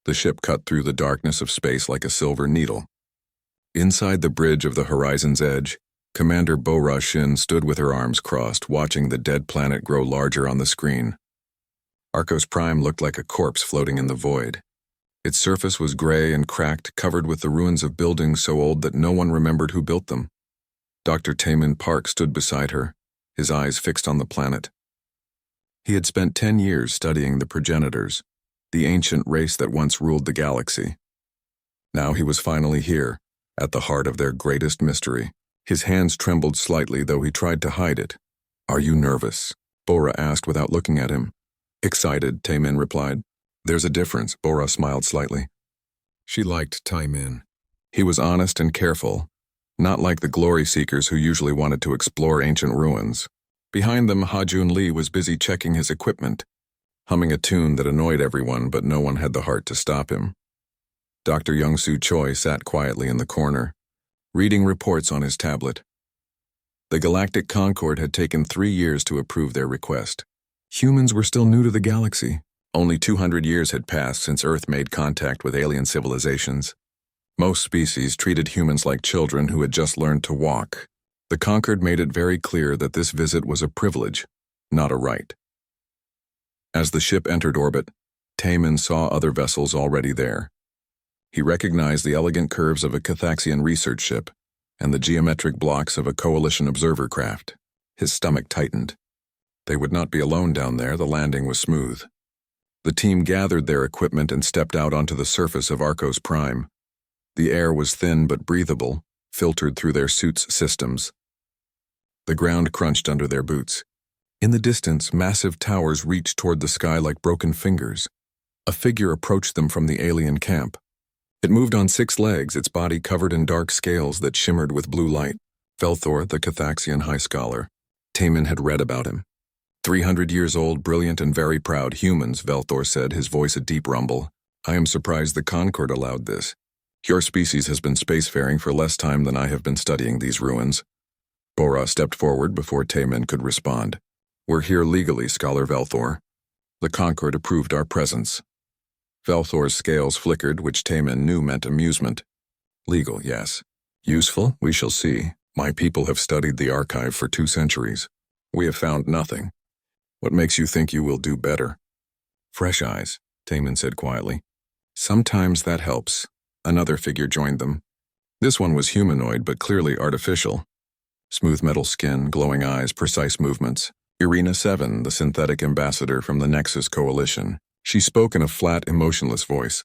The ship cut through the darkness of space like a silver needle. Inside the bridge of the horizon's edge, Commander Bora Shin stood with her arms crossed, watching the dead planet grow larger on the screen. Arcos Prime looked like a corpse floating in the void. Its surface was gray and cracked, covered with the ruins of buildings so old that no one remembered who built them. Dr. Taemin Park stood beside her, his eyes fixed on the planet. He had spent 10 years studying the progenitors, the ancient race that once ruled the galaxy. Now he was finally here, at the heart of their greatest mystery. His hands trembled slightly, though he tried to hide it. "Are you nervous?" Bora asked without looking at him. "Excited," Taemin replied. "There's a difference," Bora smiled slightly. She liked Taemin. He was honest and careful, not like the glory seekers who usually wanted to explore ancient ruins. Behind them, Ha-Jun Lee was busy checking his equipment, humming a tune that annoyed everyone, but no one had the heart to stop him. Dr. Young-Soo Choi sat quietly in the corner, reading reports on his tablet. The Galactic Concord had taken 3 years to approve their request. Humans were still new to the galaxy. Only 200 years had passed since Earth made contact with alien civilizations. Most species treated humans like children who had just learned to walk. The Concord made it very clear that this visit was a privilege, not a right. As the ship entered orbit, Taemin saw other vessels already there. He recognized the elegant curves of a Cathaxian research ship and the geometric blocks of a coalition observer craft. His stomach tightened. They would not be alone down there. The landing was smooth. The team gathered their equipment and stepped out onto the surface of Arcos Prime. The air was thin but breathable, filtered through their suits' systems. The ground crunched under their boots. In the distance, massive towers reached toward the sky like broken fingers. A figure approached them from the alien camp. It moved on 6 legs, its body covered in dark scales that shimmered with blue light. Velthor, the Cathaxian high scholar. Taemin had read about him. 300 years old, brilliant and very proud humans, Velthor said, his voice a deep rumble. "I am surprised the Concord allowed this. Your species has been spacefaring for less time than I have been studying these ruins." Bora stepped forward before Taemin could respond. "We're here legally, Scholar Velthor. The Concord approved our presence." Velthor's scales flickered, which Taemin knew meant amusement. "Legal, yes. Useful? We shall see. My people have studied the archive for 2 centuries. We have found nothing. What makes you think you will do better?" "Fresh eyes," Taemin said quietly. "Sometimes that helps." Another figure joined them. This one was humanoid, but clearly artificial. Smooth metal skin, glowing eyes, precise movements. Irina 7, the synthetic ambassador from the Nexus Coalition. She spoke in a flat, emotionless voice.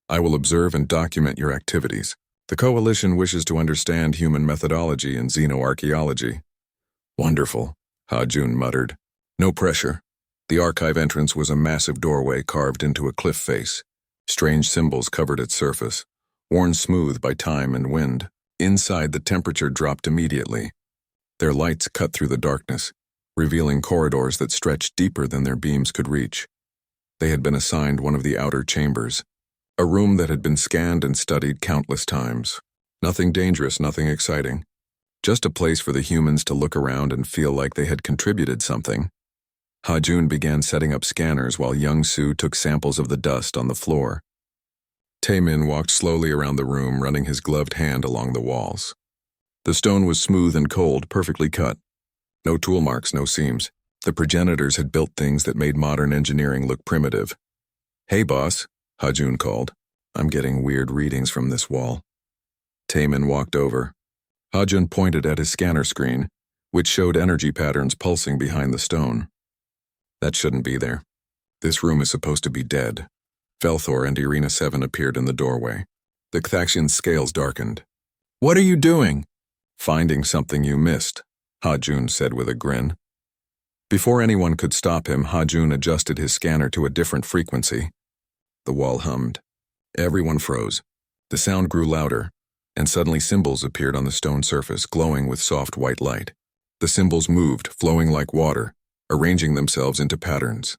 "I will observe and document your activities. The Coalition wishes to understand human methodology and xenoarchaeology." "Wonderful," Ha-Jun muttered. "No pressure." The archive entrance was a massive doorway carved into a cliff face. Strange symbols covered its surface, worn smooth by time and wind. Inside, the temperature dropped immediately. Their lights cut through the darkness, revealing corridors that stretched deeper than their beams could reach. They had been assigned one of the outer chambers, a room that had been scanned and studied countless times. Nothing dangerous, nothing exciting. Just a place for the humans to look around and feel like they had contributed something. Ha-Jun began setting up scanners while Young-Soo took samples of the dust on the floor. Taemin walked slowly around the room, running his gloved hand along the walls. The stone was smooth and cold, perfectly cut. No tool marks, no seams. The progenitors had built things that made modern engineering look primitive. "Hey, boss," Ha-Jun called. "I'm getting weird readings from this wall." Taemin walked over. Ha-Jun pointed at his scanner screen, which showed energy patterns pulsing behind the stone. "That shouldn't be there. This room is supposed to be dead." Velthor and Irina 7 appeared in the doorway. The Cathaxian's scales darkened. "What are you doing?" "Finding something you missed," Ha-Jun said with a grin. Before anyone could stop him, Ha-Jun adjusted his scanner to a different frequency. The wall hummed. Everyone froze. The sound grew louder, and suddenly symbols appeared on the stone surface, glowing with soft white light. The symbols moved, flowing like water, arranging themselves into patterns.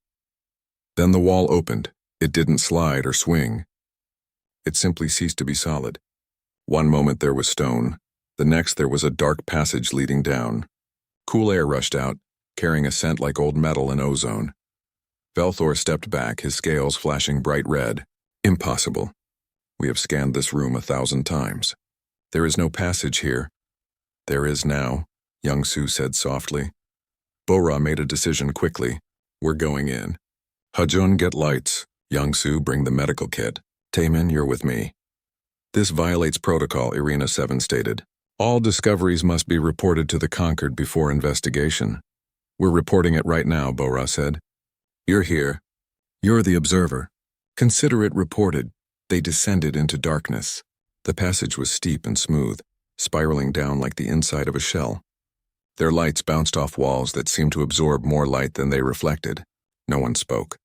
Then the wall opened. It didn't slide or swing. It simply ceased to be solid. One moment there was stone. The next there was a dark passage leading down. Cool air rushed out, carrying a scent like old metal and ozone. Velthor stepped back, his scales flashing bright red. Impossible. We have scanned this room 1,000 times. There is no passage here. There is now, Young-Soo said softly. Bora made a decision quickly. We're going in. Hajun, get lights. Young-Soo, bring the medical kit. Taemin, you're with me. This violates protocol, Irina 7 stated. All discoveries must be reported to the Conquered before investigation. We're reporting it right now, Bora said. You're here. You're the observer. Consider it reported. They descended into darkness. The passage was steep and smooth, spiraling down like the inside of a shell. Their lights bounced off walls that seemed to absorb more light than they reflected. No one spoke.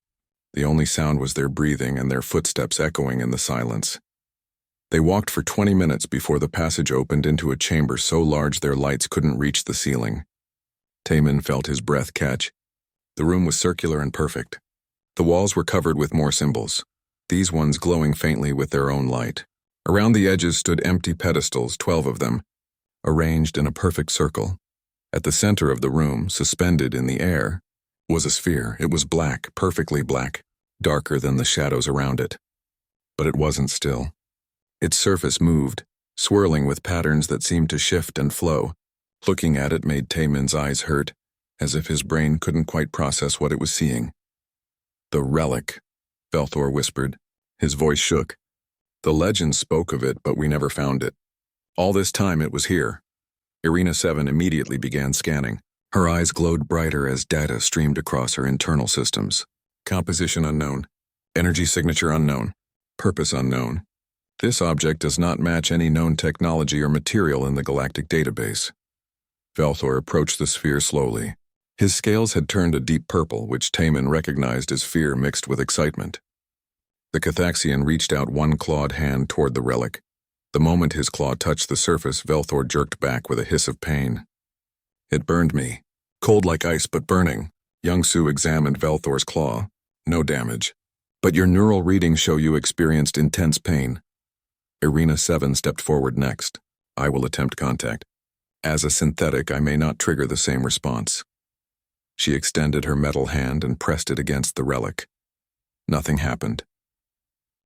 The only sound was their breathing and their footsteps echoing in the silence. They walked for 20 minutes before the passage opened into a chamber so large their lights couldn't reach the ceiling. Taemin felt his breath catch. The room was circular and perfect. The walls were covered with more symbols, these ones glowing faintly with their own light. Around the edges stood empty pedestals, 12 of them, arranged in a perfect circle. At the center of the room, suspended in the air, was a sphere. It was black, perfectly black, darker than the shadows around it. But it wasn't still. Its surface moved, swirling with patterns that seemed to shift and flow. Looking at it made Taemin's eyes hurt, as if his brain couldn't quite process what it was seeing. The Relic, Velthor whispered. His voice shook. The legend spoke of it, but we never found it. All this time it was here. Irina 7 immediately began scanning. Her eyes glowed brighter as data streamed across her internal systems. Composition unknown. Energy signature unknown. Purpose unknown. This object does not match any known technology or material in the galactic database. Velthor approached the sphere slowly. His scales had turned a deep purple, which Taemin recognized as fear mixed with excitement. The Cathaxian reached out one clawed hand toward the relic. The moment his claw touched the surface, Velthor jerked back with a hiss of pain. It burned me. Cold like ice, but burning. Young-Soo examined Velthor's claw. No damage. But your neural readings show you experienced intense pain. Irina 7 stepped forward next. I will attempt contact. As a synthetic, I may not trigger the same response. She extended her metal hand and pressed it against the relic. Nothing happened.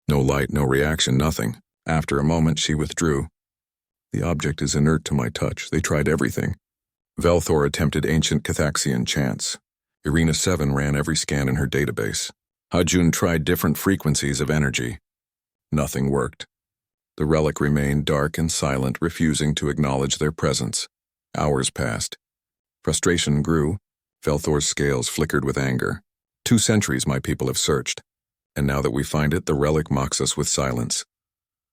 No light, no reaction, nothing. After a moment, she withdrew. The object is inert to my touch. They tried everything. Velthor attempted ancient Cathaxian chants. Irina 7 ran every scan in her database. Hajun tried different frequencies of energy. Nothing worked. The relic remained dark and silent, refusing to acknowledge their presence. Hours passed. Frustration grew. Velthor's scales flickered with anger. 2 centuries my people have searched. And now that we find it, the relic mocks us with silence.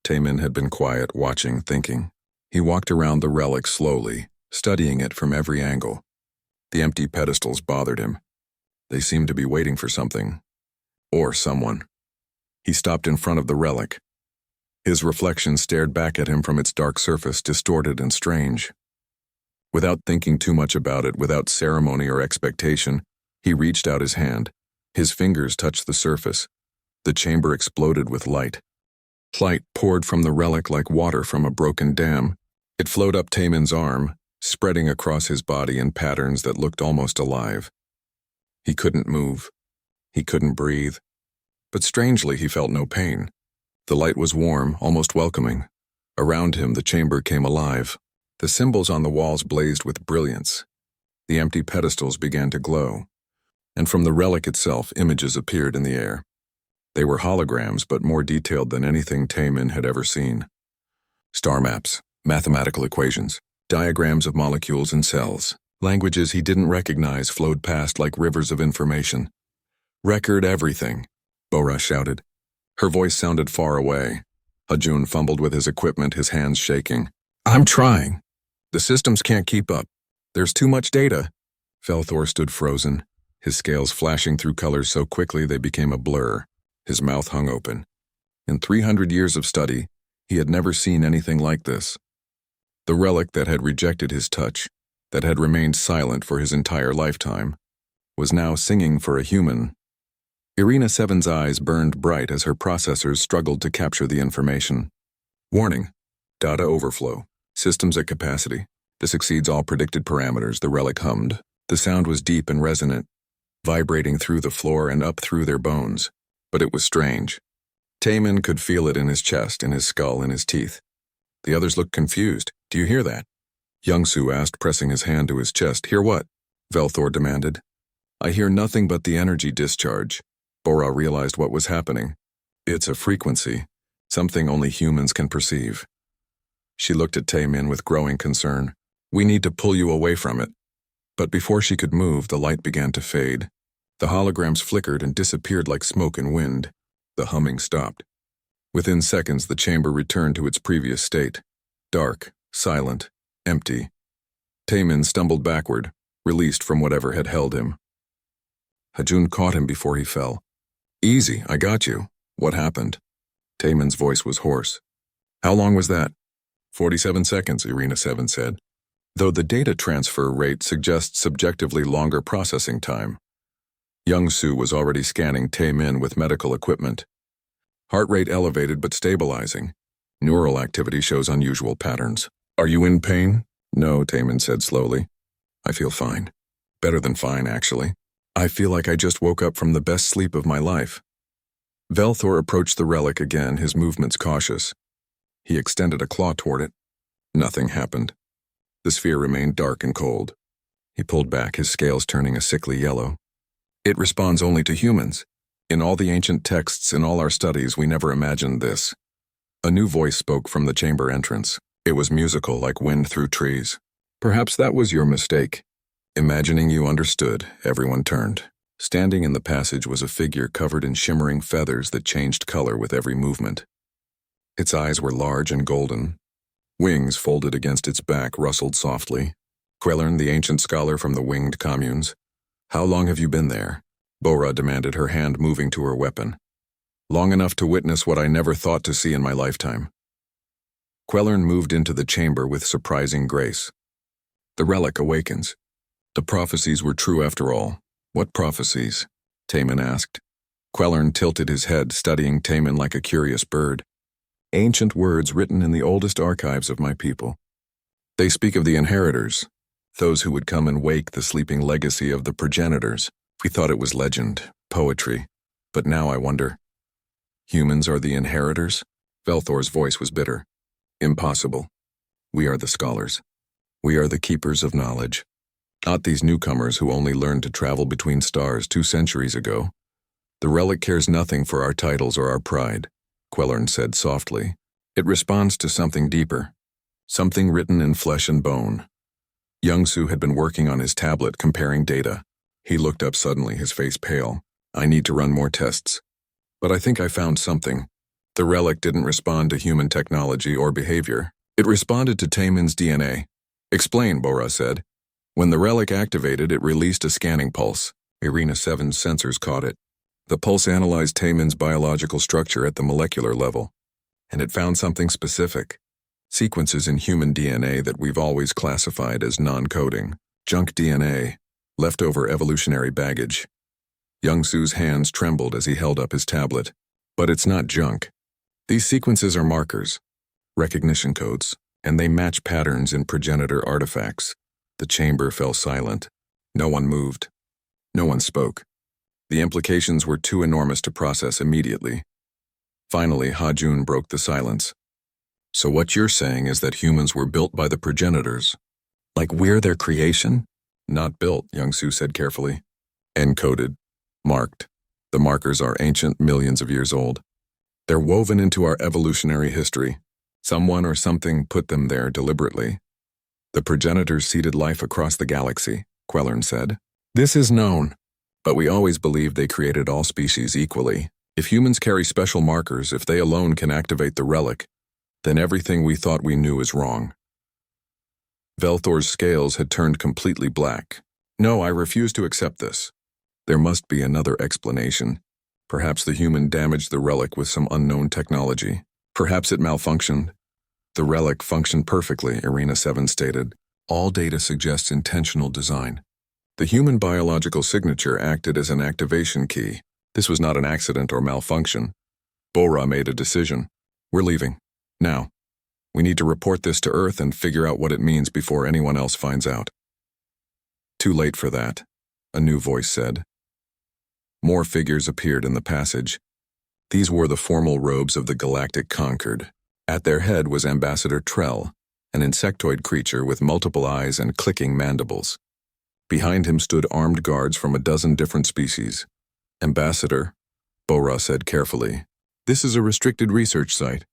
Taemin had been quiet, watching, thinking. He walked around the relic slowly, studying it from every angle. The empty pedestals bothered him. They seemed to be waiting for something. Or someone. He stopped in front of the relic. His reflection stared back at him from its dark surface, distorted and strange. Without thinking too much about it, without ceremony or expectation, he reached out his hand. His fingers touched the surface. The chamber exploded with light. Light poured from the relic like water from a broken dam. It flowed up Taemin's arm, spreading across his body in patterns that looked almost alive. He couldn't move. He couldn't breathe. But strangely, he felt no pain. The light was warm, almost welcoming. Around him, the chamber came alive. The symbols on the walls blazed with brilliance. The empty pedestals began to glow. And from the relic itself, images appeared in the air. They were holograms, but more detailed than anything Taemin had ever seen. Star maps, mathematical equations, diagrams of molecules and cells. Languages he didn't recognize flowed past like rivers of information. Record everything, Bora shouted. Her voice sounded far away. Hajun fumbled with his equipment, his hands shaking. I'm trying. The systems can't keep up. There's too much data. Velthor stood frozen, his scales flashing through colors so quickly they became a blur. His mouth hung open. In 300 years of study, he had never seen anything like this. The relic that had rejected his touch, that had remained silent for his entire lifetime, was now singing for a human. Irina 7's eyes burned bright as her processors struggled to capture the information. Warning. Data overflow. Systems at capacity. This exceeds all predicted parameters, the relic hummed. The sound was deep and resonant, vibrating through the floor and up through their bones. But it was strange. Taemin could feel it in his chest, in his skull, in his teeth. The others looked confused. Do you hear that? Young-Soo asked, pressing his hand to his chest. Hear what? Velthor demanded. I hear nothing but the energy discharge. Bora realized what was happening. It's a frequency, something only humans can perceive. She looked at Taemin with growing concern. We need to pull you away from it. But before she could move, the light began to fade. The holograms flickered and disappeared like smoke and wind. The humming stopped. Within seconds, the chamber returned to its previous state. Dark, silent, empty. Taemin stumbled backward, released from whatever had held him. Hajun caught him before he fell. Easy, I got you. What happened? Taemin's voice was hoarse. How long was that? 47 seconds, Irina 7 said. Though the data transfer rate suggests subjectively longer processing time. Young-Soo was already scanning Taemin with medical equipment. Heart rate elevated but stabilizing. Neural activity shows unusual patterns. Are you in pain? No, Taemin said slowly. I feel fine. Better than fine, actually. I feel like I just woke up from the best sleep of my life. Velthor approached the relic again, his movements cautious. He extended a claw toward it. Nothing happened. The sphere remained dark and cold. He pulled back, his scales turning a sickly yellow. It responds only to humans. In all the ancient texts, in all our studies, we never imagined this. A new voice spoke from the chamber entrance. It was musical, like wind through trees. Perhaps that was your mistake. Imagining you understood, everyone turned. Standing in the passage was a figure covered in shimmering feathers that changed color with every movement. Its eyes were large and golden. Wings folded against its back rustled softly. Quelern, the ancient scholar from the winged communes. How long have you been there? Bora demanded, her hand moving to her weapon. Long enough to witness what I never thought to see in my lifetime. Quelern moved into the chamber with surprising grace. The relic awakens. The prophecies were true after all. What prophecies? Taemin asked. Quelern tilted his head, studying Taemin like a curious bird. Ancient words written in the oldest archives of my people. They speak of the inheritors, those who would come and wake the sleeping legacy of the progenitors. We thought it was legend, poetry, but now I wonder. Humans are the inheritors? Velthor's voice was bitter. Impossible. We are the scholars. We are the keepers of knowledge. Not these newcomers who only learned to travel between stars 2 centuries ago. The relic cares nothing for our titles or our pride, Quelern said softly. It responds to something deeper, something written in flesh and bone. Young-Soo had been working on his tablet, comparing data. He looked up suddenly, his face pale. I need to run more tests. But I think I found something. The relic didn't respond to human technology or behavior. It responded to Taemin's DNA. Explain, Bora said. When the relic activated, it released a scanning pulse. Irina 7's sensors caught it. The pulse analyzed Taemin's biological structure at the molecular level, and it found something specific. Sequences in human DNA that we've always classified as non-coding. Junk DNA, leftover evolutionary baggage. Young-Soo's hands trembled as he held up his tablet. But it's not junk. These sequences are markers, recognition codes, and they match patterns in progenitor artifacts. The chamber fell silent. No one moved. No one spoke. The implications were too enormous to process immediately. Finally, Hajun broke the silence. So what you're saying is that humans were built by the progenitors? Like we're their creation? Not built, Young-Soo said carefully. Encoded. Marked. The markers are ancient, millions of years old. They're woven into our evolutionary history. Someone or something put them there deliberately. The progenitors seeded life across the galaxy, Quelern said. This is known, but we always believed they created all species equally. If humans carry special markers, if they alone can activate the relic, then everything we thought we knew is wrong. Velthor's scales had turned completely black. No, I refuse to accept this. There must be another explanation. Perhaps the human damaged the relic with some unknown technology. Perhaps it malfunctioned. The relic functioned perfectly, Irina 7 stated. All data suggests intentional design. The human biological signature acted as an activation key. This was not an accident or malfunction. Bora made a decision. We're leaving. Now. We need to report this to Earth and figure out what it means before anyone else finds out. Too late for that, a new voice said. More figures appeared in the passage. These wore the formal robes of the Galactic Conquered. At their head was Ambassador Trell, an insectoid creature with multiple eyes and clicking mandibles. Behind him stood armed guards from a dozen different species. Ambassador, Bora said carefully, this is a restricted research site.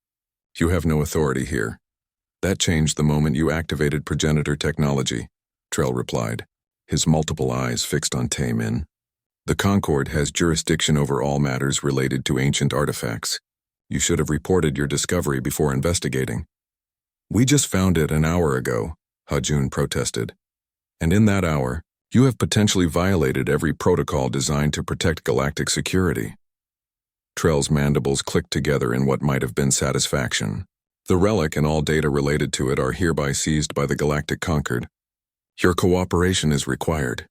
You have no authority here. That changed the moment you activated progenitor technology, Trell replied, his multiple eyes fixed on Taemin. The Concord has jurisdiction over all matters related to ancient artifacts. You should have reported your discovery before investigating. We just found it an hour ago, Hajun protested. And in that hour, you have potentially violated every protocol designed to protect galactic security. Trell's mandibles clicked together in what might have been satisfaction. The relic and all data related to it are hereby seized by the Galactic Conquered. Your cooperation is required.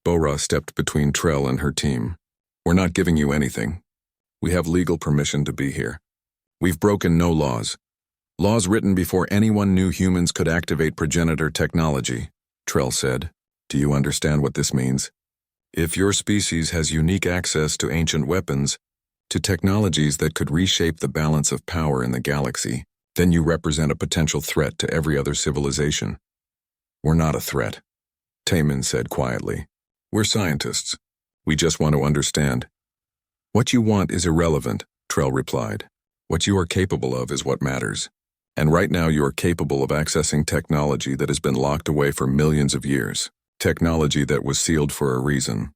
Bora stepped between Trell and her team. We're not giving you anything. We have legal permission to be here. We've broken no laws. Laws written before anyone knew humans could activate progenitor technology, Trell said. Do you understand what this means? If your species has unique access to ancient weapons, to technologies that could reshape the balance of power in the galaxy, then you represent a potential threat to every other civilization. We're not a threat, Taemin said quietly. We're scientists. We just want to understand. What you want is irrelevant, Trell replied. What you are capable of is what matters. And right now you are capable of accessing technology that has been locked away for millions of years. Technology that was sealed for a reason.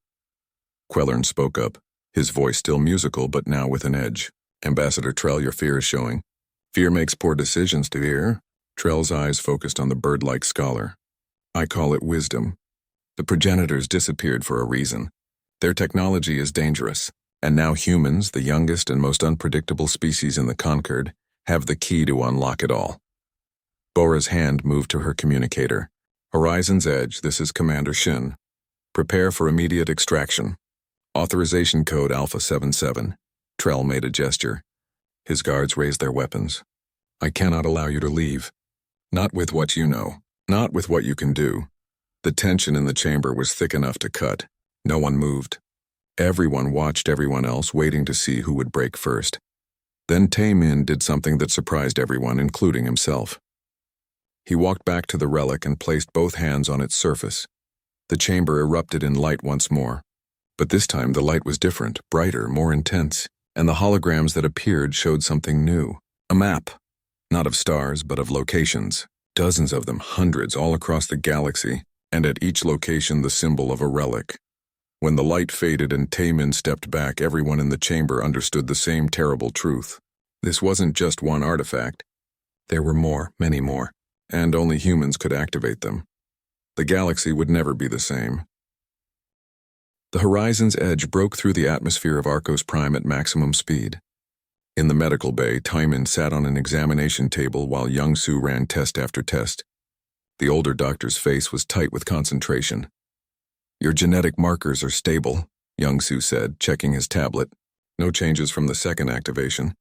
Quellern spoke up, his voice still musical but now with an edge. Ambassador Trell, your fear is showing. Fear makes poor decisions, to hear. Trell's eyes focused on the bird-like scholar. I call it wisdom. The progenitors disappeared for a reason. Their technology is dangerous, and now humans, the youngest and most unpredictable species in the Conquered, have the key to unlock it all. Bora's hand moved to her communicator. Horizon's Edge, this is Commander Shin. Prepare for immediate extraction. Authorization code Alpha 77. Trell made a gesture. His guards raised their weapons. I cannot allow you to leave. Not with what you know. Not with what you can do. The tension in the chamber was thick enough to cut. No one moved. Everyone watched everyone else, waiting to see who would break first. Then Taemin did something that surprised everyone, including himself. He walked back to the relic and placed both hands on its surface. The chamber erupted in light once more. But this time the light was different, brighter, more intense, and the holograms that appeared showed something new. A map. Not of stars, but of locations. Dozens of them, hundreds, all across the galaxy, and at each location the symbol of a relic. When the light faded and Taemin stepped back, everyone in the chamber understood the same terrible truth. This wasn't just one artifact. There were more, many more, and only humans could activate them. The galaxy would never be the same. The Horizon's Edge broke through the atmosphere of Arcos Prime at maximum speed. In the medical bay, Taemin sat on an examination table while Young-Soo ran test after test. The older doctor's face was tight with concentration. Your genetic markers are stable, Young-Soo said, checking his tablet. No changes from the second activation.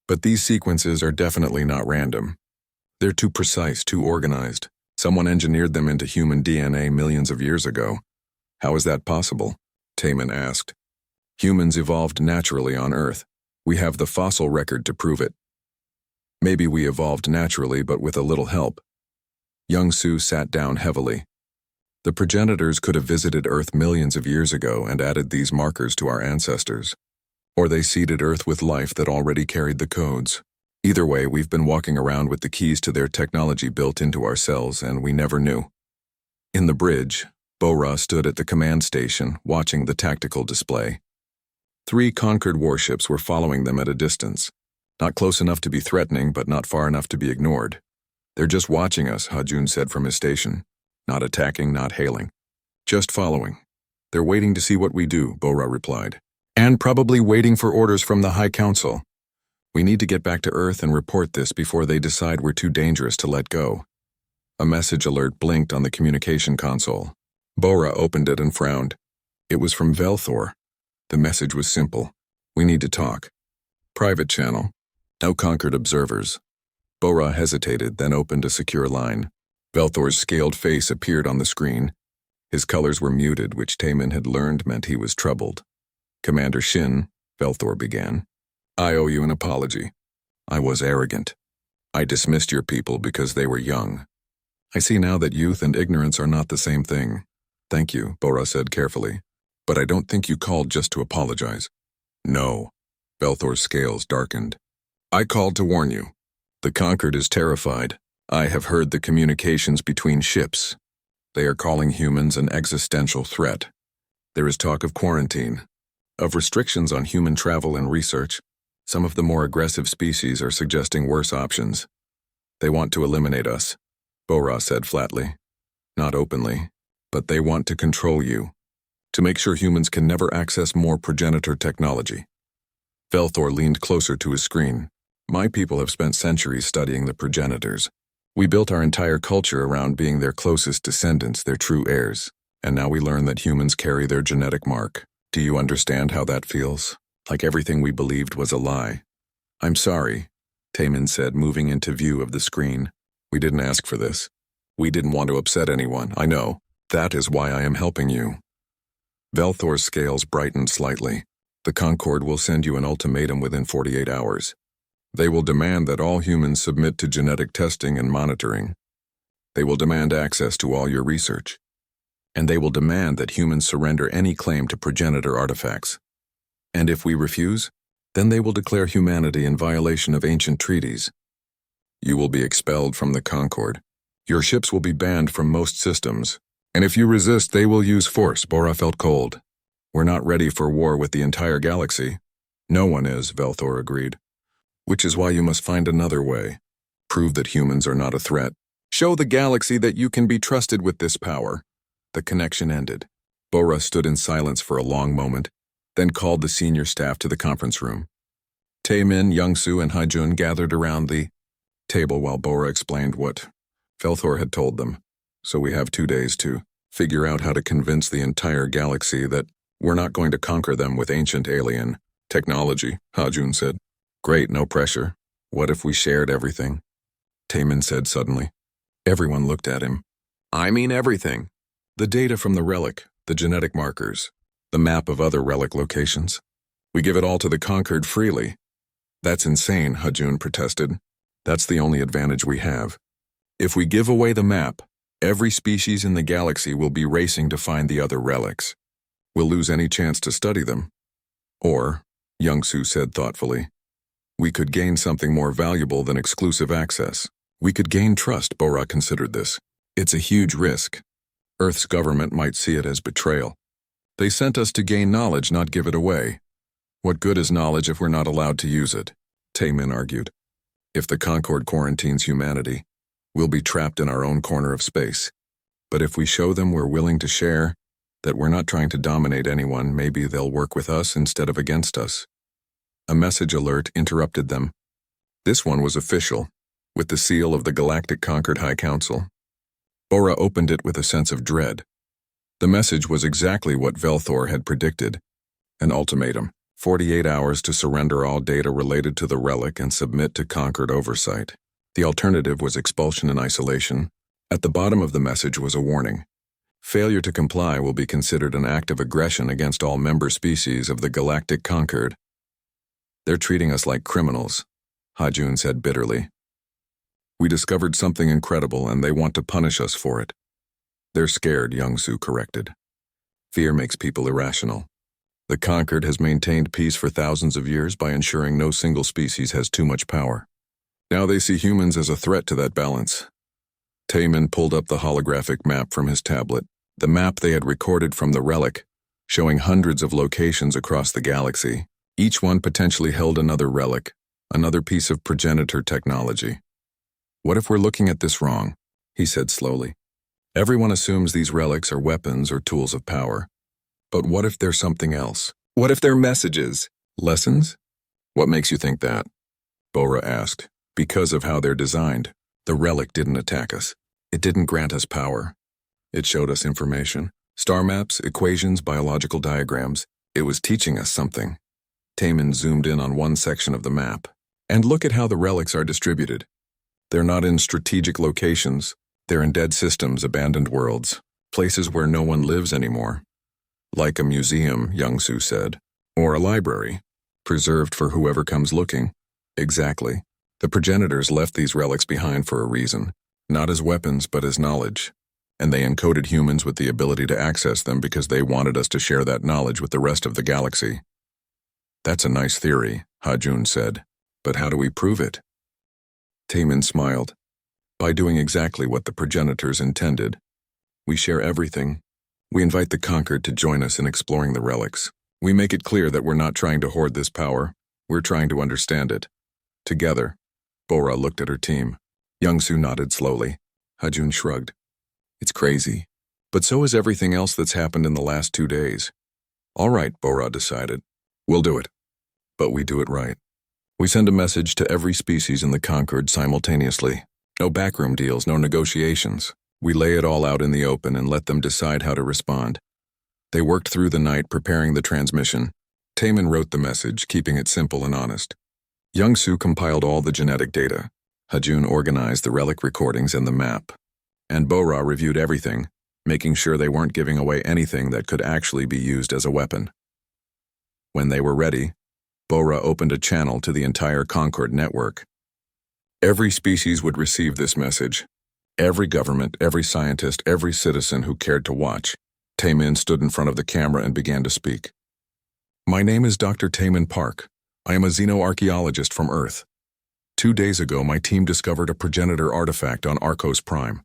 But these sequences are definitely not random. They're too precise, too organized. Someone engineered them into human DNA millions of years ago. How is that possible? Taemin asked. Humans evolved naturally on Earth. We have the fossil record to prove it. Maybe we evolved naturally, but with a little help. Young-Soo sat down heavily. The progenitors could have visited Earth millions of years ago and added these markers to our ancestors. Or they seeded Earth with life that already carried the codes. Either way, we've been walking around with the keys to their technology built into our cells, and we never knew. In the bridge, Bora stood at the command station, watching the tactical display. 3 Conquered warships were following them at a distance. Not close enough to be threatening, but not far enough to be ignored. They're just watching us, Hajun said from his station. Not attacking, not hailing. Just following. They're waiting to see what we do, Bora replied. And probably waiting for orders from the High Council. We need to get back to Earth and report this before they decide we're too dangerous to let go. A message alert blinked on the communication console. Bora opened it and frowned. It was from Velthor. The message was simple. We need to talk. Private channel. No Conquered observers. Bora hesitated, then opened a secure line. Velthor's scaled face appeared on the screen. His colors were muted, which Taemin had learned meant he was troubled. Commander Shin, Velthor began. I owe you an apology. I was arrogant. I dismissed your people because they were young. I see now that youth and ignorance are not the same thing. Thank you, Bora said carefully. But I don't think you called just to apologize. No. Belthor's scales darkened. I called to warn you. The Conquered is terrified. I have heard the communications between ships. They are calling humans an existential threat. There is talk of quarantine, of restrictions on human travel and research. Some of the more aggressive species are suggesting worse options. They want to eliminate us, Bora said flatly. Not openly, but they want to control you, to make sure humans can never access more progenitor technology. Belthor leaned closer to his screen. My people have spent centuries studying the progenitors. We built our entire culture around being their closest descendants, their true heirs, and now we learn that humans carry their genetic mark. Do you understand how that feels? Like everything we believed was a lie. I'm sorry, Taemin said, moving into view of the screen. We didn't ask for this. We didn't want to upset anyone, I know. That is why I am helping you. Belthor's scales brightened slightly. The Concord will send you an ultimatum within 48 hours. They will demand that all humans submit to genetic testing and monitoring. They will demand access to all your research. And they will demand that humans surrender any claim to progenitor artifacts. And if we refuse, then they will declare humanity in violation of ancient treaties. You will be expelled from the Concord. Your ships will be banned from most systems. And if you resist, they will use force. Bora felt cold. We're not ready for war with the entire galaxy. No one is, Belthor agreed. Which is why you must find another way. Prove that humans are not a threat. Show the galaxy that you can be trusted with this power. The connection ended. Bora stood in silence for a long moment, then called the senior staff to the conference room. Taemin, Youngsu, and Haijun gathered around the table while Bora explained what Belthor had told them. So we have 2 days to figure out how to convince the entire galaxy that we're not going to conquer them with ancient alien technology, Haijun said. Great, no pressure. What if we shared everything? Taemin said suddenly. Everyone looked at him. I mean everything. The data from the Relic, the genetic markers, the map of other Relic locations. We give it all to the Conquered freely. That's insane, Haijun protested. That's the only advantage we have. If we give away the map, every species in the galaxy will be racing to find the other relics. We'll lose any chance to study them. Or, Youngsu said thoughtfully, we could gain something more valuable than exclusive access. We could gain trust. Bora considered this. It's a huge risk. Earth's government might see it as betrayal. They sent us to gain knowledge, not give it away. What good is knowledge if we're not allowed to use it? Taemin argued. If the Concord quarantines humanity, we'll be trapped in our own corner of space. But if we show them we're willing to share, that we're not trying to dominate anyone, maybe they'll work with us instead of against us. A message alert interrupted them. This one was official, with the seal of the Galactic Conquered High Council. Bora opened it with a sense of dread. The message was exactly what Belthor had predicted. An ultimatum, 48 hours to surrender all data related to the Relic and submit to Conquered oversight. The alternative was expulsion and isolation. At the bottom of the message was a warning. Failure to comply will be considered an act of aggression against all member species of the Galactic Conquered. They're treating us like criminals, Haijun said bitterly. We discovered something incredible and they want to punish us for it. They're scared, Youngsu corrected. Fear makes people irrational. The Conquered has maintained peace for thousands of years by ensuring no single species has too much power. Now they see humans as a threat to that balance. Taemin pulled up the holographic map from his tablet, the map they had recorded from the Relic, showing hundreds of locations across the galaxy. Each one potentially held another relic, another piece of progenitor technology. What if we're looking at this wrong? He said slowly. Everyone assumes these relics are weapons or tools of power. But what if they're something else? What if they're messages? Lessons? What makes you think that? Bora asked. Because of how they're designed. The relic didn't attack us. It didn't grant us power. It showed us information. Star maps, equations, biological diagrams. It was teaching us something. Taemin zoomed in on one section of the map. And look at how the relics are distributed. They're not in strategic locations. They're in dead systems, abandoned worlds, places where no one lives anymore. Like a museum, Youngsu said. Or a library. Preserved for whoever comes looking. Exactly. The progenitors left these relics behind for a reason, not as weapons but as knowledge. And they encoded humans with the ability to access them because they wanted us to share that knowledge with the rest of the galaxy. That's a nice theory, Ha-Jun said. But how do we prove it? Taemin smiled. By doing exactly what the progenitors intended. We share everything. We invite the conquered to join us in exploring the relics. We make it clear that we're not trying to hoard this power. We're trying to understand it. Together. Bora looked at her team. Young-Soo nodded slowly. Ha-Jun shrugged. It's crazy. But so is everything else that's happened in the last 2 days. All right, Bora decided. We'll do it. But we do it right. We send a message to every species in the Concord simultaneously. No backroom deals, no negotiations. We lay it all out in the open and let them decide how to respond. They worked through the night preparing the transmission. Taemin wrote the message, keeping it simple and honest. Young-Soo compiled all the genetic data. Ha-Jun organized the relic recordings and the map. And Bora reviewed everything, making sure they weren't giving away anything that could actually be used as a weapon. When they were ready, Bora opened a channel to the entire Concord network. Every species would receive this message. Every government, every scientist, every citizen who cared to watch. Taemin stood in front of the camera and began to speak. My name is Dr. Taemin Park. I am a xenoarchaeologist from Earth. 2 days ago, my team discovered a progenitor artifact on Arcos Prime.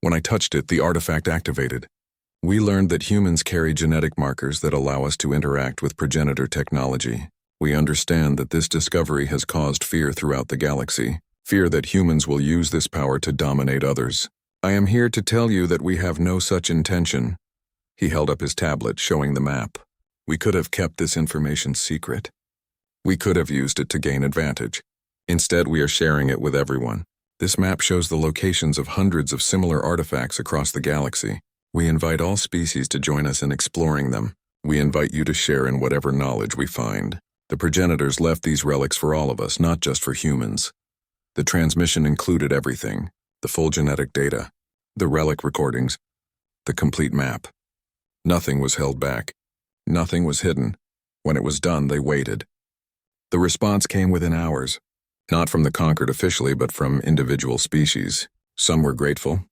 When I touched it, the artifact activated. We learned that humans carry genetic markers that allow us to interact with progenitor technology. We understand that this discovery has caused fear throughout the galaxy, fear that humans will use this power to dominate others. I am here to tell you that we have no such intention. He held up his tablet, showing the map. We could have kept this information secret. We could have used it to gain advantage. Instead, we are sharing it with everyone. This map shows the locations of hundreds of similar artifacts across the galaxy. We invite all species to join us in exploring them. We invite you to share in whatever knowledge we find. The progenitors left these relics for all of us, not just for humans. The transmission included everything, the full genetic data, the relic recordings, the complete map. Nothing was held back. Nothing was hidden. When it was done, they waited. The response came within hours, not from the conquered officially, but from individual species. Some were grateful,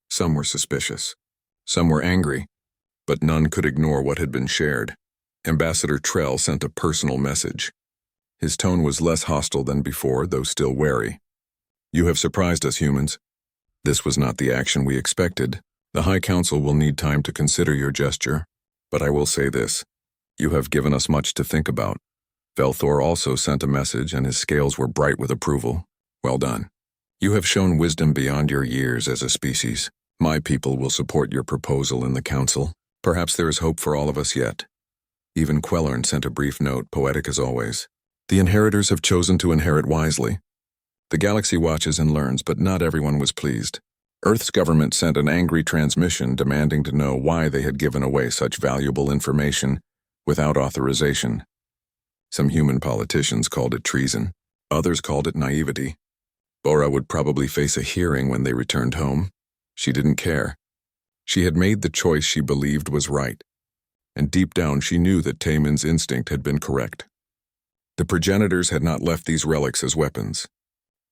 some were suspicious, some were angry, but none could ignore what had been shared. Ambassador Trell sent a personal message. His tone was less hostile than before, though still wary. You have surprised us, humans. This was not the action we expected. The High Council will need time to consider your gesture, but I will say this. You have given us much to think about. Velthor also sent a message, and his scales were bright with approval. Well done. You have shown wisdom beyond your years as a species. My people will support your proposal in the Council. Perhaps there is hope for all of us yet. Even Quellern sent a brief note, poetic as always. The inheritors have chosen to inherit wisely. The galaxy watches and learns, but not everyone was pleased. Earth's government sent an angry transmission demanding to know why they had given away such valuable information without authorization. Some human politicians called it treason. Others called it naivety. Bora would probably face a hearing when they returned home. She didn't care. She had made the choice she believed was right. And deep down she knew that Taemin's instinct had been correct. The progenitors had not left these relics as weapons.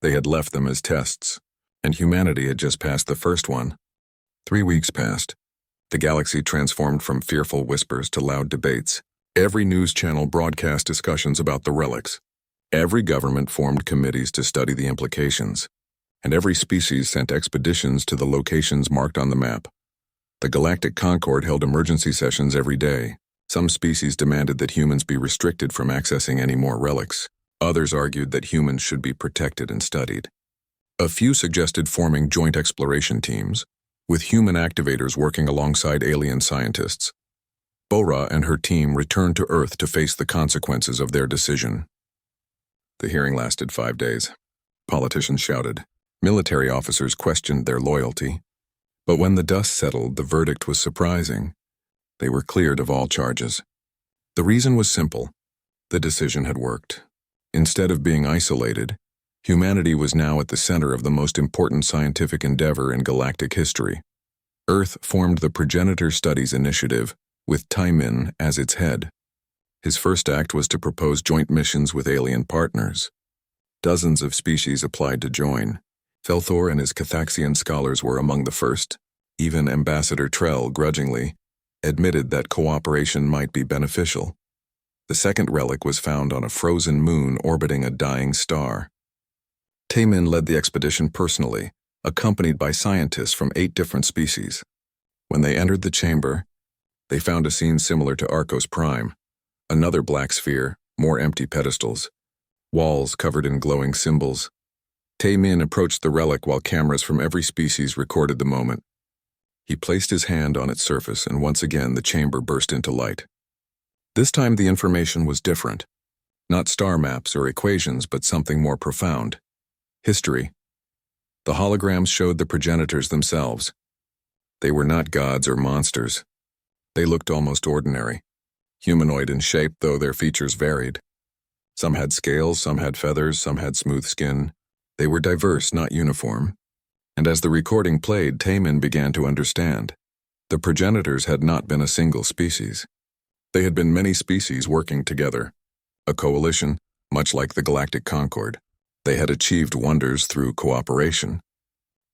They had left them as tests, and humanity had just passed the first one. 3 weeks passed. The galaxy transformed from fearful whispers to loud debates. Every news channel broadcast discussions about the relics. Every government formed committees to study the implications, and every species sent expeditions to the locations marked on the map. The Galactic Concord held emergency sessions every day. Some species demanded that humans be restricted from accessing any more relics. Others argued that humans should be protected and studied. A few suggested forming joint exploration teams, with human activators working alongside alien scientists. Bora and her team returned to Earth to face the consequences of their decision. The hearing lasted 5 days. Politicians shouted. Military officers questioned their loyalty. But when the dust settled, the verdict was surprising. They were cleared of all charges. The reason was simple. The decision had worked. Instead of being isolated, humanity was now at the center of the most important scientific endeavor in galactic history. Earth formed the Progenitor Studies Initiative, with Taemin as its head. His first act was to propose joint missions with alien partners. Dozens of species applied to join. Felthor and his Cathaxian scholars were among the first. Even Ambassador Trell, grudgingly, admitted that cooperation might be beneficial. The second relic was found on a frozen moon orbiting a dying star. Taemin led the expedition personally, accompanied by scientists from 8 different species. When they entered the chamber, they found a scene similar to Arcos Prime. Another black sphere, more empty pedestals, walls covered in glowing symbols. Taemin approached the relic while cameras from every species recorded the moment. He placed his hand on its surface, and once again the chamber burst into light. This time the information was different. Not star maps or equations, but something more profound. History. The holograms showed the progenitors themselves. They were not gods or monsters. They looked almost ordinary, humanoid in shape, though their features varied. Some had scales, some had feathers, some had smooth skin. They were diverse, not uniform. And as the recording played, Taemin began to understand. The progenitors had not been a single species. They had been many species working together. A coalition, much like the Galactic Concord. They had achieved wonders through cooperation.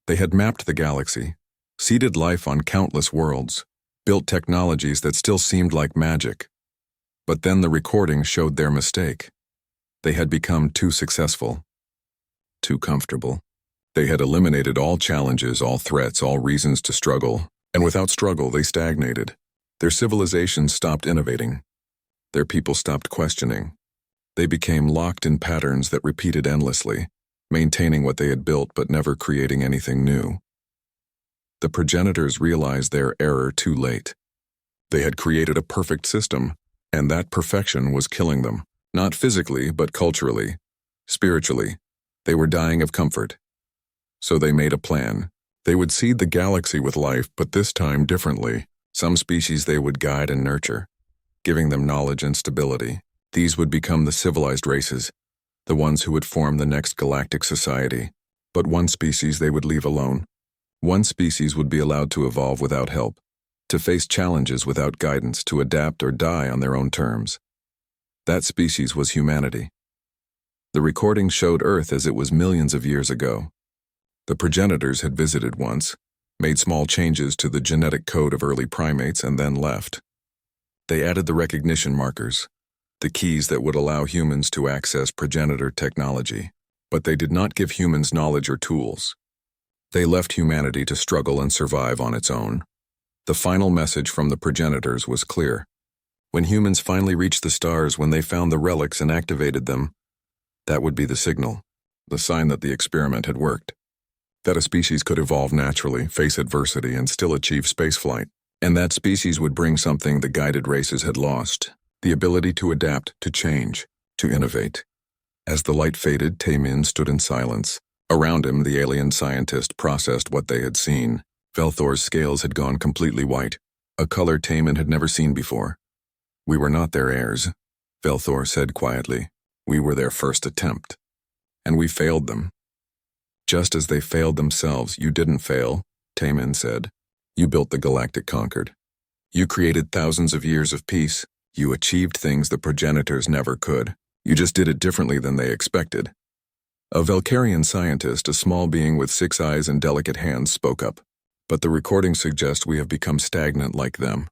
They had mapped the galaxy, seeded life on countless worlds, built technologies that still seemed like magic. But then the recording showed their mistake. They had become too successful, too comfortable. They had eliminated all challenges, all threats, all reasons to struggle, and without struggle they stagnated. Their civilizations stopped innovating. Their people stopped questioning. They became locked in patterns that repeated endlessly, maintaining what they had built but never creating anything new. The progenitors realized their error too late. They had created a perfect system, and that perfection was killing them, not physically but culturally, spiritually. They were dying of comfort. So they made a plan. They would seed the galaxy with life, but this time differently. Some species they would guide and nurture, giving them knowledge and stability. These would become the civilized races, the ones who would form the next galactic society. But one species they would leave alone. One species would be allowed to evolve without help, to face challenges without guidance, to adapt or die on their own terms. That species was humanity. The recording showed Earth as it was millions of years ago. The progenitors had visited once, made small changes to the genetic code of early primates, and then left. They added the recognition markers, the keys that would allow humans to access progenitor technology, but they did not give humans knowledge or tools. They left humanity to struggle and survive on its own. The final message from the progenitors was clear. When humans finally reached the stars, when they found the relics and activated them, that would be the signal, the sign that the experiment had worked. That a species could evolve naturally, face adversity, and still achieve spaceflight. And that species would bring something the guided races had lost, the ability to adapt, to change, to innovate. As the light faded, Taemin stood in silence. Around him, the alien scientist processed what they had seen. Felthor's scales had gone completely white, a color Taemin had never seen before. "We were not their heirs," Felthor said quietly. "We were their first attempt. And we failed them." "Just as they failed themselves, you didn't fail," Taemin said. "You built the Galactic Concord. You created thousands of years of peace. You achieved things the progenitors never could. You just did it differently than they expected." A Valkyrian scientist, a small being with 6 eyes and delicate hands, spoke up. "But the recordings suggest we have become stagnant like them.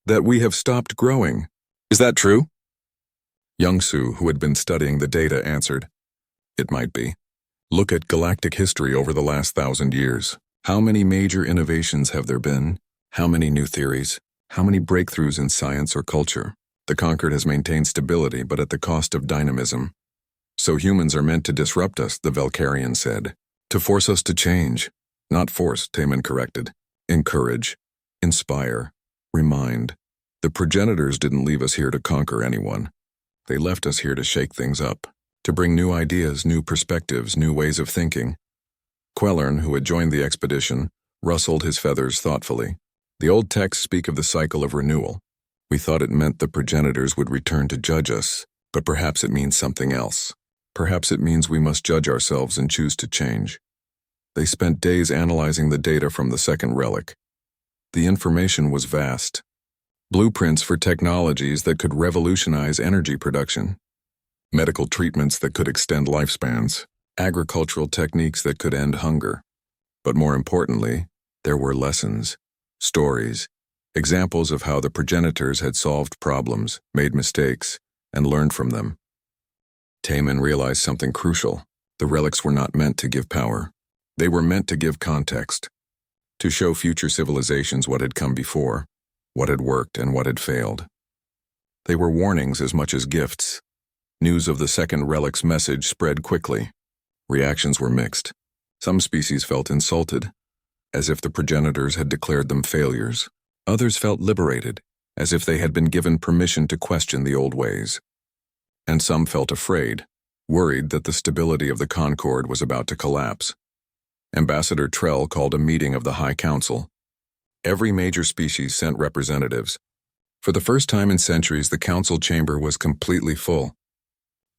That we have stopped growing. Is that true?" Young-Su, who had been studying the data, answered, "It might be. Look at galactic history over the last 1,000 years. How many major innovations have there been? How many new theories? How many breakthroughs in science or culture? The Concord has maintained stability, but at the cost of dynamism. So humans are meant to disrupt us," the Valkyrian said. "To force us to change." "Not force," Taemin corrected. "Encourage. Inspire. Remind. The progenitors didn't leave us here to conquer anyone. They left us here to shake things up, to bring new ideas, new perspectives, new ways of thinking." Quellern, who had joined the expedition, rustled his feathers thoughtfully. "The old texts speak of the cycle of renewal. We thought it meant the progenitors would return to judge us, but perhaps it means something else. Perhaps it means we must judge ourselves and choose to change." They spent days analyzing the data from the second relic. The information was vast. blueprints for technologies that could revolutionize energy production, medical treatments that could extend lifespans, agricultural techniques that could end hunger. But more importantly, there were lessons, stories, examples of how the progenitors had solved problems, made mistakes, and learned from them. Taemin realized something crucial. The relics were not meant to give power. They were meant to give context, to show future civilizations what had come before, what had worked and what had failed. They were warnings as much as gifts. News of the second relic's message spread quickly. Reactions were mixed. Some species felt insulted, as if the progenitors had declared them failures. Others felt liberated, as if they had been given permission to question the old ways. And some felt afraid, worried that the stability of the Concord was about to collapse. Ambassador Trell called a meeting of the High Council. Every major species sent representatives. For the first time in centuries, the council chamber was completely full.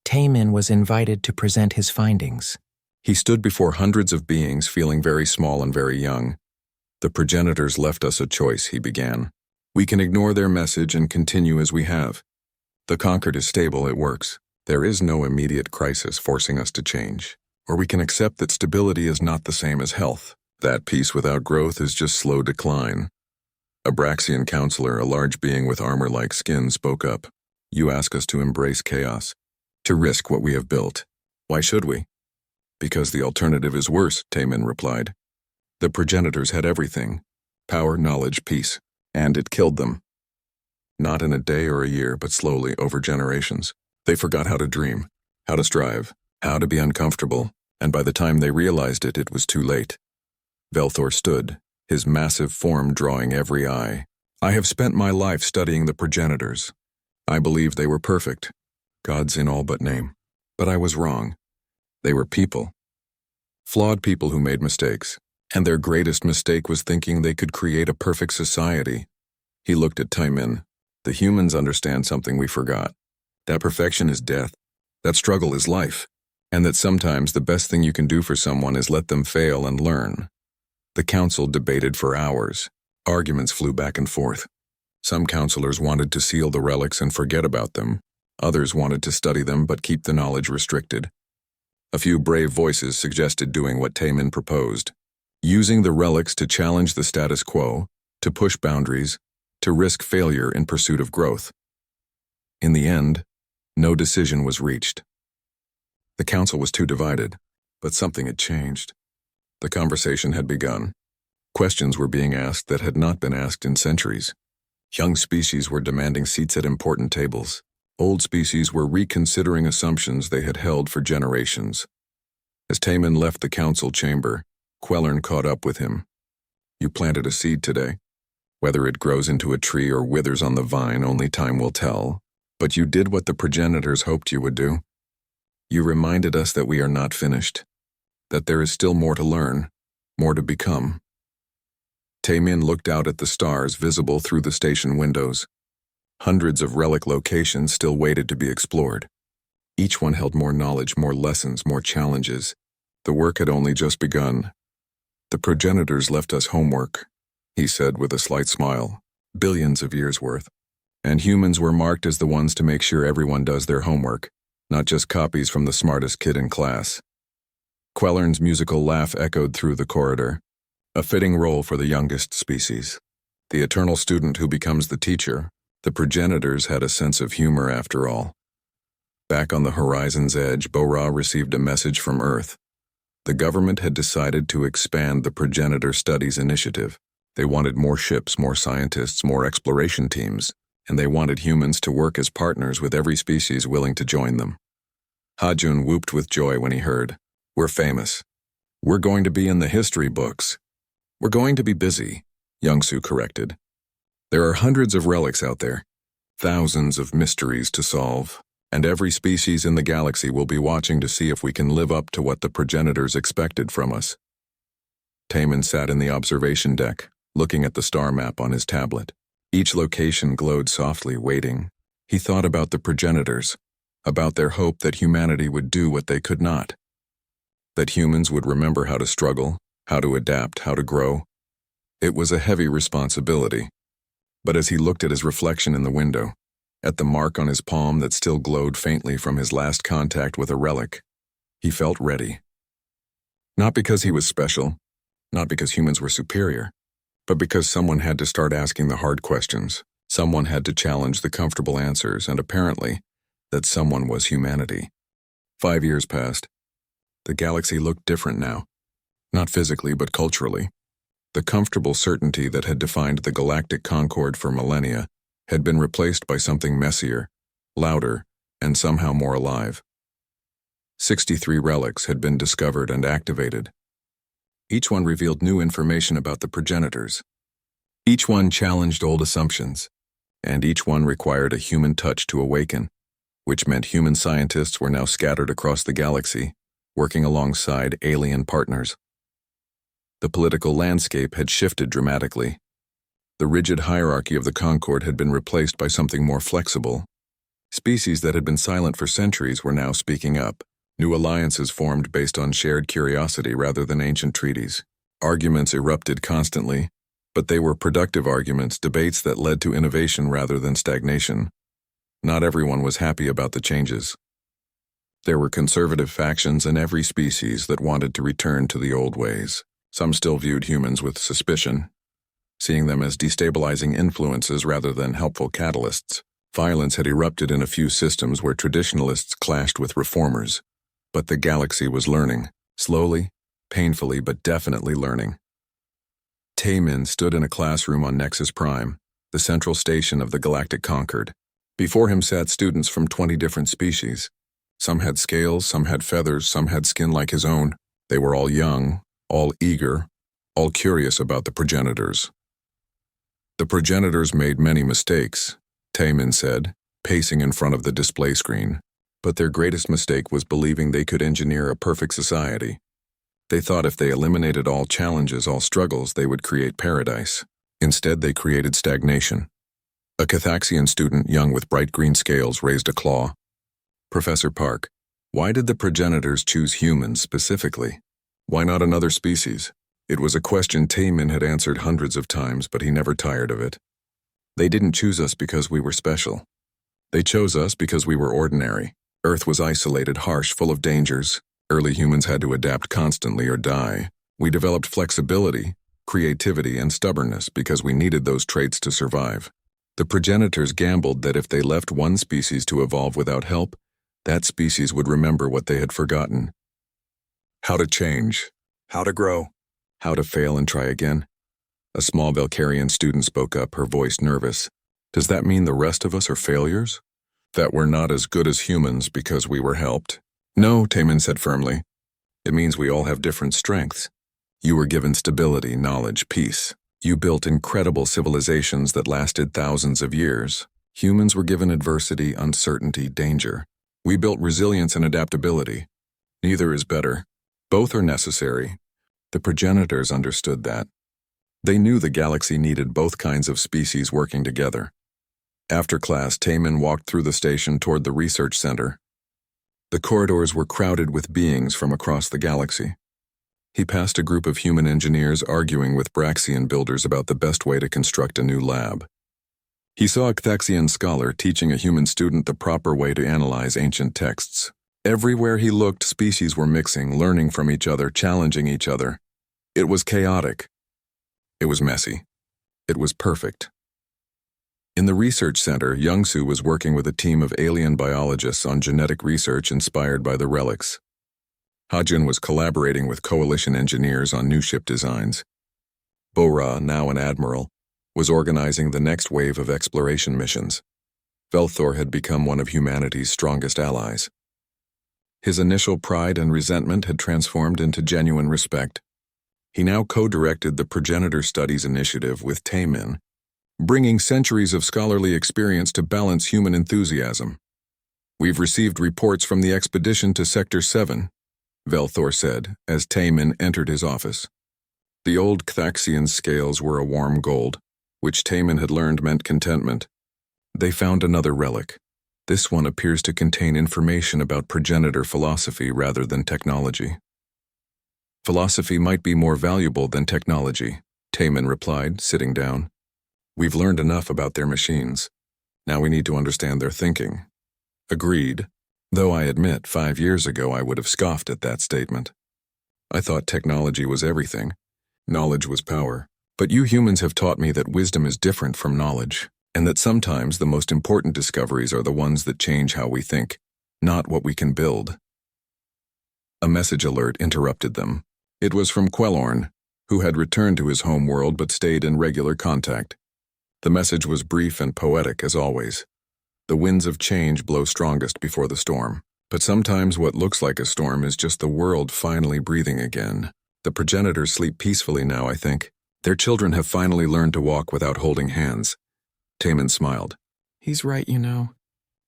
Taemin was invited to present his findings. He stood before hundreds of beings feeling very small and very young. The progenitors left us a choice, he began. We can ignore their message and continue as we have. The Concord is stable, it works. There is no immediate crisis forcing us to change. Or we can accept that stability is not the same as health. That peace without growth is just slow decline. A Braxian counselor, a large being with armor-like skin, spoke up. You ask us to embrace chaos, to risk what we have built. Why should we? Because the alternative is worse, Taemin replied. The progenitors had everything: power, knowledge, peace, and it killed them. Not in a day or a year, but slowly over generations. They forgot how to dream, how to strive, how to be uncomfortable, and by the time they realized it, it was too late. Velthor stood, his massive form drawing every eye. I have spent my life studying the progenitors. I believed they were perfect, gods in all but name. But I was wrong. They were people. Flawed people who made mistakes, and their greatest mistake was thinking they could create a perfect society. He looked at Taemin. The humans understand something we forgot. That perfection is death, that struggle is life, and that sometimes the best thing you can do for someone is let them fail and learn. The council debated for hours. Arguments flew back and forth. Some counselors wanted to seal the relics and forget about them. Others wanted to study them but keep the knowledge restricted. A few brave voices suggested doing what Taemin proposed, using the relics to challenge the status quo, to push boundaries, to risk failure in pursuit of growth. In the end, no decision was reached. The council was too divided, but something had changed. The conversation had begun. Questions were being asked that had not been asked in centuries. Young species were demanding seats at important tables. Old species were reconsidering assumptions they had held for generations. As Taemin left the council chamber, Quellern caught up with him. You planted a seed today. Whether it grows into a tree or withers on the vine, only time will tell. But you did what the progenitors hoped you would do. You reminded us that we are not finished, that there is still more to learn, more to become. Taemin looked out at the stars visible through the station windows. Hundreds of relic locations still waited to be explored. Each one held more knowledge, more lessons, more challenges. The work had only just begun. The progenitors left us homework, he said with a slight smile. Billions of years' worth. And humans were marked as the ones to make sure everyone does their homework, not just copies from the smartest kid in class. Quellern's musical laugh echoed through the corridor. A fitting role for the youngest species. The eternal student who becomes the teacher. The progenitors had a sense of humor after all. Back on the horizon's edge, Bo-Ra received a message from Earth. The government had decided to expand the Progenitor Studies Initiative. They wanted more ships, more scientists, more exploration teams, and they wanted humans to work as partners with every species willing to join them. Hajun whooped with joy when he heard, "We're famous. We're going to be in the history books." "We're going to be busy," Youngsu corrected. "There are hundreds of relics out there, thousands of mysteries to solve, and every species in the galaxy will be watching to see if we can live up to what the progenitors expected from us." Taemin sat in the observation deck, looking at the star map on his tablet. Each location glowed softly, waiting. He thought about the progenitors, about their hope that humanity would do what they could not. That humans would remember how to struggle, how to adapt, how to grow. It was a heavy responsibility. But as he looked at his reflection in the window, at the mark on his palm that still glowed faintly from his last contact with a relic, he felt ready. Not because he was special, not because humans were superior, but because someone had to start asking the hard questions. Someone had to challenge the comfortable answers, and apparently, that someone was humanity. 5 years passed. The galaxy looked different now. Not physically, but culturally. The comfortable certainty that had defined the galactic concord for millennia had been replaced by something messier, louder, and somehow more alive. 63 relics had been discovered and activated. Each one revealed new information about the progenitors. Each one challenged old assumptions, and each one required a human touch to awaken, which meant human scientists were now scattered across the galaxy, working alongside alien partners. The political landscape had shifted dramatically. The rigid hierarchy of the Concord had been replaced by something more flexible. Species that had been silent for centuries were now speaking up. New alliances formed based on shared curiosity rather than ancient treaties. Arguments erupted constantly, but they were productive arguments, debates that led to innovation rather than stagnation. Not everyone was happy about the changes. There were conservative factions in every species that wanted to return to the old ways. Some still viewed humans with suspicion, seeing them as destabilizing influences rather than helpful catalysts. Violence had erupted in a few systems where traditionalists clashed with reformers. But the galaxy was learning, slowly, painfully, but definitely learning. Taemin stood in a classroom on Nexus Prime, the central station of the Galactic Concord. Before him sat students from 20 different species. Some had scales, some had feathers, some had skin like his own. They were all young, all eager, all curious about the progenitors. The progenitors made many mistakes, Taemin said, pacing in front of the display screen. But their greatest mistake was believing they could engineer a perfect society. They thought if they eliminated all challenges, all struggles, they would create paradise. Instead, they created stagnation. A Cathaxian student, young with bright green scales, raised a claw. Professor Park, why did the progenitors choose humans specifically? Why not another species? It was a question Taemin had answered hundreds of times, but he never tired of it. They didn't choose us because we were special. They chose us because we were ordinary. Earth was isolated, harsh, full of dangers. Early humans had to adapt constantly or die. We developed flexibility, creativity, and stubbornness because we needed those traits to survive. The progenitors gambled that if they left one species to evolve without help, that species would remember what they had forgotten. How to change, how to grow, how to fail and try again. A small Valkyrian student spoke up, her voice nervous. Does that mean the rest of us are failures? That we're not as good as humans because we were helped? No, Taemin said firmly. It means we all have different strengths. You were given stability, knowledge, peace. You built incredible civilizations that lasted thousands of years. Humans were given adversity, uncertainty, danger. We built resilience and adaptability. Neither is better. Both are necessary. The progenitors understood that. They knew the galaxy needed both kinds of species working together. After class, Taemin walked through the station toward the research center. The corridors were crowded with beings from across the galaxy. He passed a group of human engineers arguing with Braxian builders about the best way to construct a new lab. He saw a Cathaxian scholar teaching a human student the proper way to analyze ancient texts. Everywhere he looked, species were mixing, learning from each other, challenging each other. It was chaotic. It was messy. It was perfect. In the research center, Youngsu was working with a team of alien biologists on genetic research inspired by the relics. Hajun was collaborating with coalition engineers on new ship designs. Bora, now an admiral, was organizing the next wave of exploration missions. Velthor had become one of humanity's strongest allies. His initial pride and resentment had transformed into genuine respect. He now co-directed the Progenitor Studies Initiative with Taemin, bringing centuries of scholarly experience to balance human enthusiasm. We've received reports from the expedition to Sector 7, Velthor said, as Taemin entered his office. The old Cathaxian scales were a warm gold, which Taemin had learned meant contentment. They found another relic. This one appears to contain information about progenitor philosophy rather than technology. Philosophy might be more valuable than technology, Taemin replied, sitting down. We've learned enough about their machines. Now we need to understand their thinking. Agreed, though I admit 5 years ago I would have scoffed at that statement. I thought technology was everything. Knowledge was power. But you humans have taught me that wisdom is different from knowledge, and that sometimes the most important discoveries are the ones that change how we think, not what we can build. A message alert interrupted them. It was from Quellorn, who had returned to his home world but stayed in regular contact. The message was brief and poetic as always. The winds of change blow strongest before the storm. But sometimes what looks like a storm is just the world finally breathing again. The progenitors sleep peacefully now, I think. Their children have finally learned to walk without holding hands. Taman smiled. He's right, you know.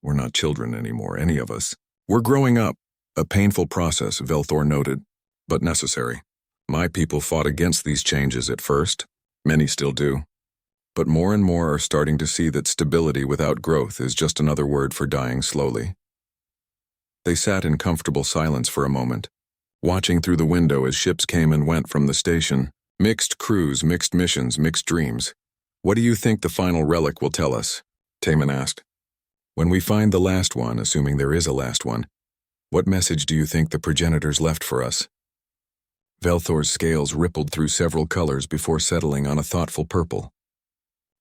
We're not children anymore, any of us. We're growing up. A painful process, Velthor noted, but necessary. My people fought against these changes at first. Many still do. But more and more are starting to see that stability without growth is just another word for dying slowly. They sat in comfortable silence for a moment, watching through the window as ships came and went from the station. Mixed crews, mixed missions, mixed dreams. What do you think the final relic will tell us? Taman asked. When we find the last one, assuming there is a last one, what message do you think the progenitors left for us? Velthor's scales rippled through several colors before settling on a thoughtful purple.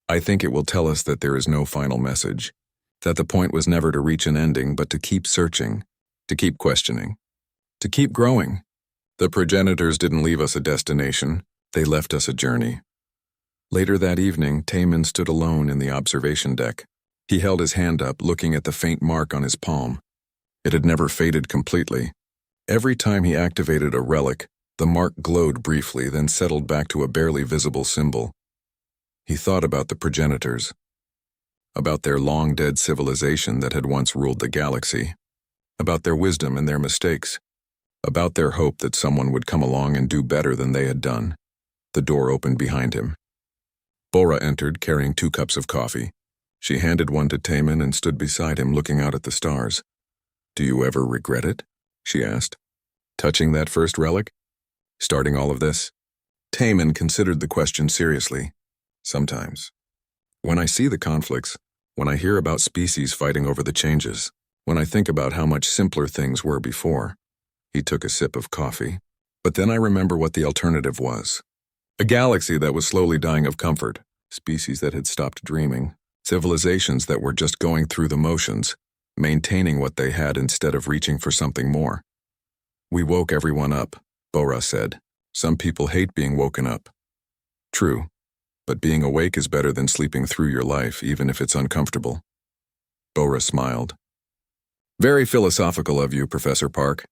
I think it will tell us that there is no final message, that the point was never to reach an ending but to keep searching, to keep questioning, to keep growing. The progenitors didn't leave us a destination, they left us a journey. Later that evening, Taman stood alone in the observation deck. He held his hand up, looking at the faint mark on his palm. It had never faded completely. Every time he activated a relic, the mark glowed briefly, then settled back to a barely visible symbol. He thought about the progenitors, about their long-dead civilization that had once ruled the galaxy, about their wisdom and their mistakes, about their hope that someone would come along and do better than they had done. The door opened behind him. Bora entered, carrying 2 cups of coffee. She handed one to Taman and stood beside him, looking out at the stars. Do you ever regret it? She asked. Touching that first relic? Starting all of this? Taman considered the question seriously. Sometimes. When I see the conflicts, when I hear about species fighting over the changes, when I think about how much simpler things were before. He took a sip of coffee. But then I remember what the alternative was. A galaxy that was slowly dying of comfort, species that had stopped dreaming, civilizations that were just going through the motions, maintaining what they had instead of reaching for something more. We woke everyone up, Bora said. Some people hate being woken up. True, but being awake is better than sleeping through your life, even if it's uncomfortable. Bora smiled. Very philosophical of you, Professor Park.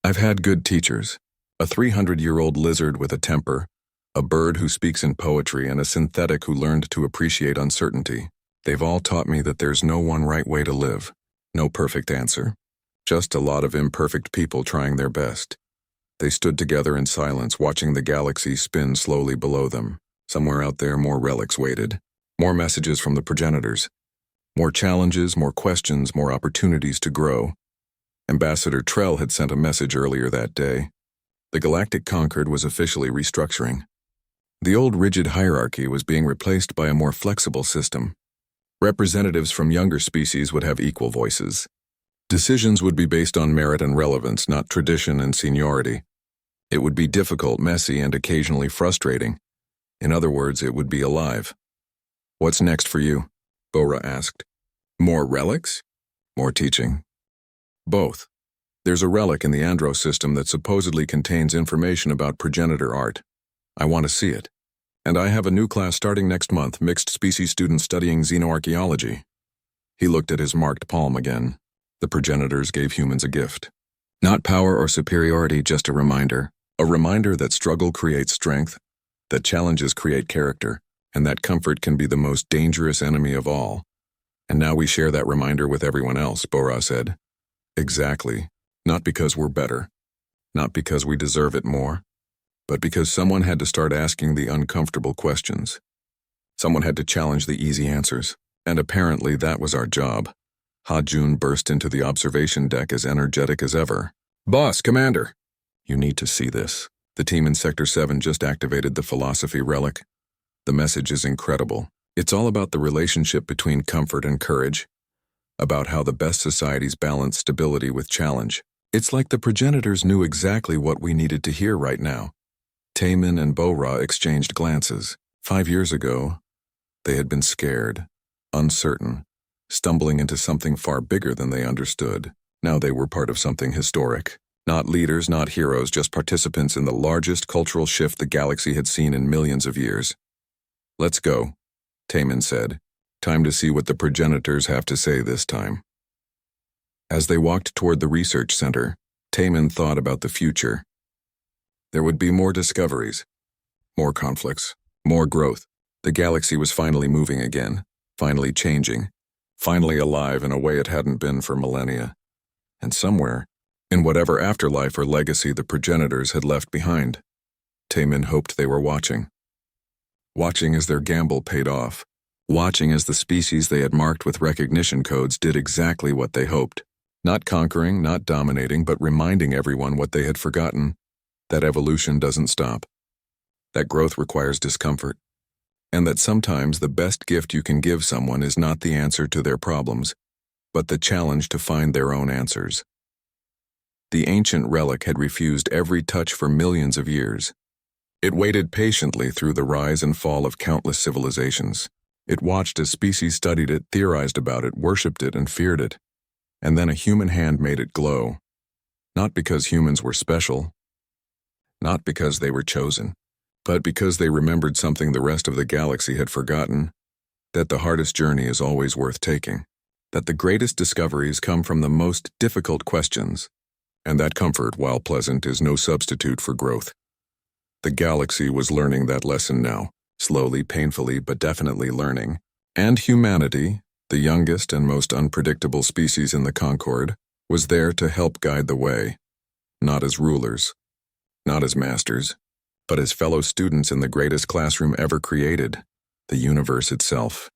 I've had good teachers. A 300-year-old lizard with a temper, a bird who speaks in poetry, and a synthetic who learned to appreciate uncertainty. They've all taught me that there's no one right way to live, no perfect answer. Just a lot of imperfect people trying their best. They stood together in silence, watching the galaxy spin slowly below them. Somewhere out there, more relics waited. More messages from the progenitors. More challenges, more questions, more opportunities to grow. Ambassador Trell had sent a message earlier that day. The Galactic Concord was officially restructuring. The old rigid hierarchy was being replaced by a more flexible system. Representatives from younger species would have equal voices. Decisions would be based on merit and relevance, not tradition and seniority. It would be difficult, messy, and occasionally frustrating. In other words, it would be alive. What's next for you? Bora asked. More relics? More teaching? Both. There's a relic in the Andro system that supposedly contains information about progenitor art. I want to see it. And I have a new class starting next month, mixed species students studying xenoarchaeology. He looked at his marked palm again. The progenitors gave humans a gift. Not power or superiority, just a reminder. A reminder that struggle creates strength, that challenges create character, and that comfort can be the most dangerous enemy of all. And now we share that reminder with everyone else, Bora said. Exactly. Not because we're better. Not because we deserve it more. But because someone had to start asking the uncomfortable questions. Someone had to challenge the easy answers. And apparently that was our job. Ha-Jun burst into the observation deck as energetic as ever. Boss, Commander! You need to see this. The team in Sector 7 just activated the philosophy relic. The message is incredible. It's all about the relationship between comfort and courage, about how the best societies balance stability with challenge. It's like the progenitors knew exactly what we needed to hear right now. Taemin and Bo-Ra exchanged glances. 5 years ago, they had been scared, uncertain, stumbling into something far bigger than they understood. Now they were part of something historic. Not leaders, not heroes, just participants in the largest cultural shift the galaxy had seen in millions of years. "Let's go," Taemin said. "Time to see what the progenitors have to say this time." As they walked toward the research center, Taemin thought about the future. There would be more discoveries, more conflicts, more growth. The galaxy was finally moving again, finally changing, finally alive in a way it hadn't been for millennia. And somewhere, in whatever afterlife or legacy the progenitors had left behind, Taemin hoped they were watching. Watching as their gamble paid off. Watching as the species they had marked with recognition codes did exactly what they hoped. Not conquering, not dominating, but reminding everyone what they had forgotten, that evolution doesn't stop, that growth requires discomfort, and that sometimes the best gift you can give someone is not the answer to their problems, but the challenge to find their own answers. The ancient relic had refused every touch for millions of years. It waited patiently through the rise and fall of countless civilizations. It watched as species studied it, theorized about it, worshipped it, and feared it. And then a human hand made it glow. Not because humans were special, not because they were chosen, but because they remembered something the rest of the galaxy had forgotten, that the hardest journey is always worth taking, that the greatest discoveries come from the most difficult questions, and that comfort, while pleasant, is no substitute for growth. The galaxy was learning that lesson now, slowly, painfully, but definitely learning. And humanity, the youngest and most unpredictable species in the Concord, was there to help guide the way, not as rulers, not as masters, but as fellow students in the greatest classroom ever created, the universe itself.